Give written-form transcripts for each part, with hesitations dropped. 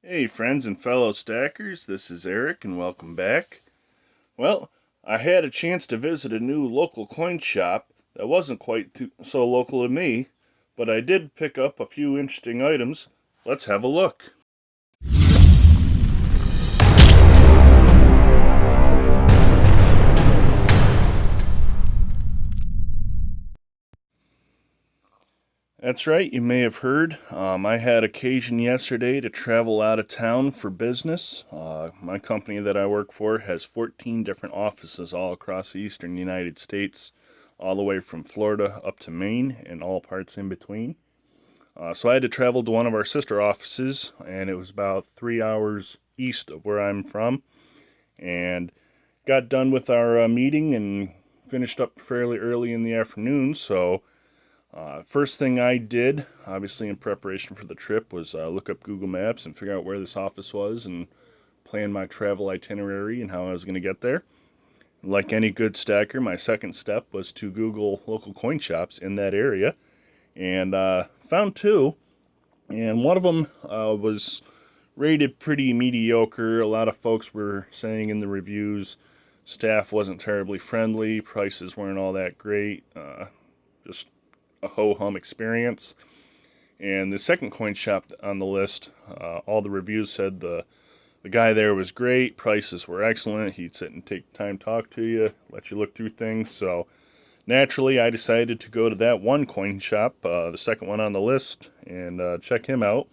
Hey, friends and fellow stackers, this is Eric, and welcome back. Well, I had a chance to visit a new local coin shop that wasn't quite so local to me, but I did pick up a few interesting items. Let's have a look. That's right, you may have heard. I had occasion yesterday to travel out of town for business. My company that I work for has 14 different offices all across the eastern United States, all the way from Florida up to Maine and all parts in between. So I had to travel to one of our sister offices, and it was about 3 hours east of where I'm from. And got done with our meeting and finished up fairly early in the afternoon, so first thing I did, obviously in preparation for the trip, was look up Google Maps and figure out where this office was and plan my travel itinerary and how I was going to get there. Like any good stacker, my second step was to Google local coin shops in that area and found two. And one of them was rated pretty mediocre. A lot of folks were saying in the reviews staff wasn't terribly friendly, prices weren't all that great, just a ho-hum experience. And the second coin shop on the list, all the reviews said the guy there was great, prices were excellent, he'd sit and take time to talk to you, let you look through things. So naturally, I decided to go to that one coin shop, the second one on the list, and check him out.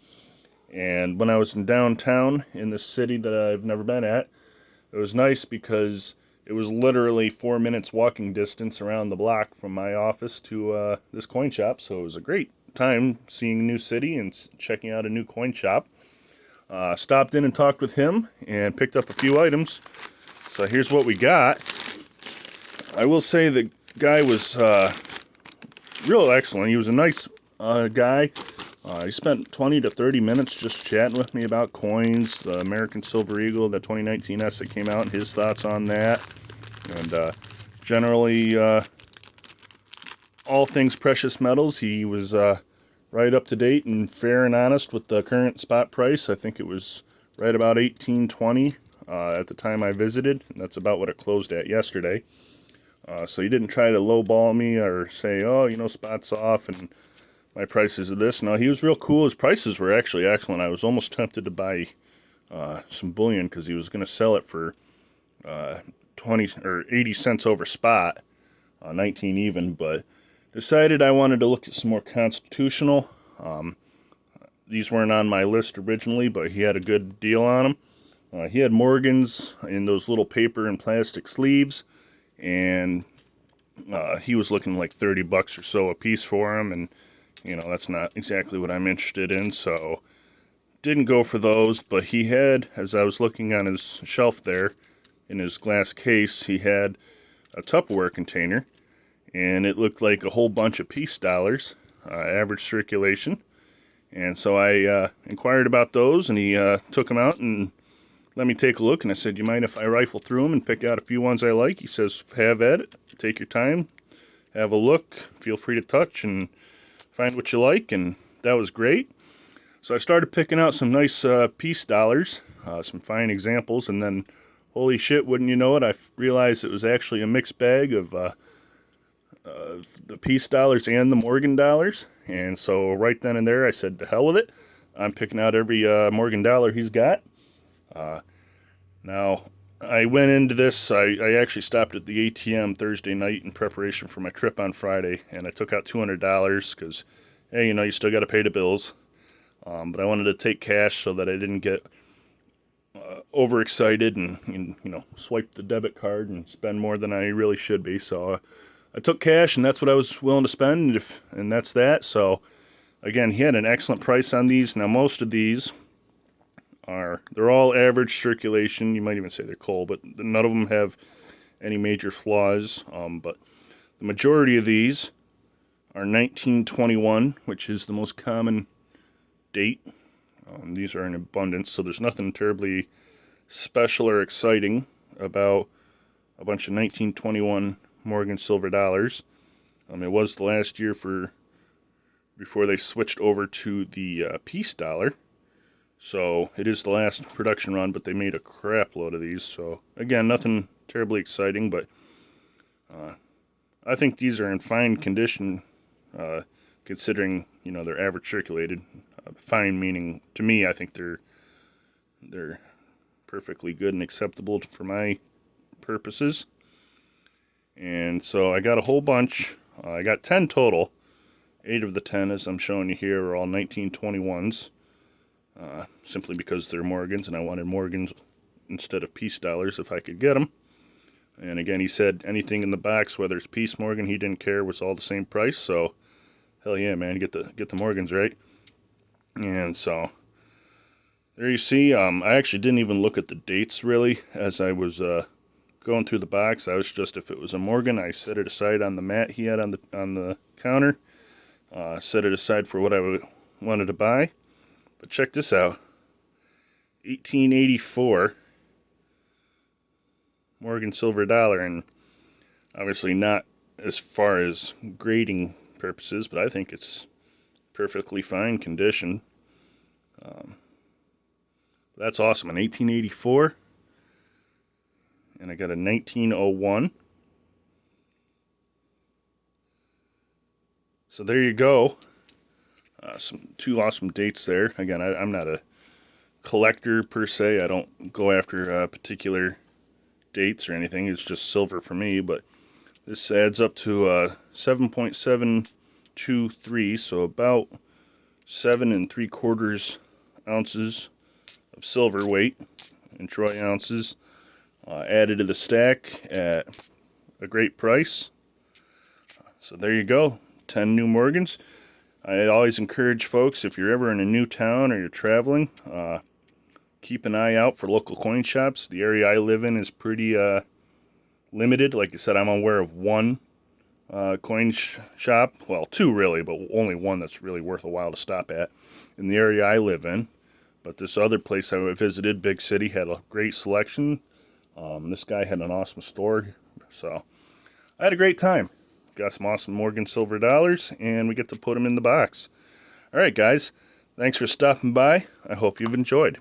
And when I was in downtown in the city that I've never been at, it was nice because it was literally 4 minutes walking distance around the block from my office to this coin shop. So it was a great time seeing a new city and checking out a new coin shop. Stopped in and talked with him and picked up a few items. So here's what we got. I will say the guy was real excellent. He was a nice guy. He spent 20 to 30 minutes just chatting with me about coins, the American Silver Eagle, the 2019 S that came out, and his thoughts on that. And generally, all things precious metals, he was right up to date and fair and honest with the current spot price. I think it was right about 1820 at the time I visited, and that's about what it closed at yesterday. So he didn't try to lowball me or say, oh, spot's off and my prices are this. No, he was real cool. His prices were actually excellent. I was almost tempted to buy some bullion because he was going to sell it for 20 or 80 cents over spot, 19 even, but decided I wanted to look at some more constitutional. These weren't on my list originally, but he had a good deal on them. He had Morgans in those little paper and plastic sleeves, and he was looking like $30 or so a piece for them, and that's not exactly what I'm interested in, so didn't go for those. But he had, as I was looking on his shelf there in his glass case, he had a Tupperware container, and it looked like a whole bunch of peace dollars, average circulation. And so I inquired about those, and he took them out and let me take a look. And I said, you mind if I rifle through them and pick out a few ones I like? He says, have at it. Take your time. Have a look. Feel free to touch and find what you like. And that was great. So I started picking out some nice peace dollars, some fine examples. And then, holy shit, wouldn't you know it, I realized it was actually a mixed bag of the peace dollars and the Morgan dollars. And so right then and there, I said, to hell with it. I'm picking out every Morgan dollar he's got. Now, I went into this, I actually stopped at the ATM Thursday night in preparation for my trip on Friday, and I took out $200 because, hey, you still got to pay the bills. But I wanted to take cash so that I didn't get overexcited and swipe the debit card and spend more than I really should be. So I took cash, and that's what I was willing to spend, and that's that. So, again, he had an excellent price on these. Now, most of these they're all average circulation. You might even say they're coal, but none of them have any major flaws. But the majority of these are 1921, which is the most common date. These are in abundance, so there's nothing terribly special or exciting about a bunch of 1921 Morgan silver dollars. It was the last year before they switched over to the peace dollar. So it is the last production run, but they made a crap load of these. So again, nothing terribly exciting, but I think these are in fine condition, considering they're average circulated. Fine meaning, to me, I think they're perfectly good and acceptable for my purposes. And so I got a whole bunch. I got 10 total. 8 of the 10, as I'm showing you here, are all 1921s. Simply because they're Morgans, and I wanted Morgans instead of Peace dollars if I could get them. And again, he said anything in the box, whether it's Peace Morgan, he didn't care, was all the same price. So hell yeah, man, get the Morgans, right? And so there you see. I actually didn't even look at the dates really as I was going through the box. I was just, if it was a Morgan, I set it aside on the mat he had on the counter. Set it aside for what I wanted to buy. But check this out. 1884 Morgan silver dollar, and obviously not as far as grading purposes, but I think it's perfectly fine condition. That's awesome. An 1884, and I got a 1901. So there you go. Some two awesome dates there. Again, I'm not a collector per se. I don't go after particular dates or anything. It's just silver for me, but this adds up to 7.723, so about 7 3/4 ounces of silver weight in troy ounces, added to the stack at a great price. So there you go, 10 new Morgans. I always encourage folks, if you're ever in a new town or you're traveling, keep an eye out for local coin shops. The area I live in is pretty limited. Like I said, I'm aware of one coin shop. Well, two really, but only one that's really worth a while to stop at in the area I live in. But this other place I visited, big city, had a great selection. This guy had an awesome store. So I had a great time. Got some awesome Morgan silver dollars, and we get to put them in the box. All right, guys. Thanks for stopping by. I hope you've enjoyed.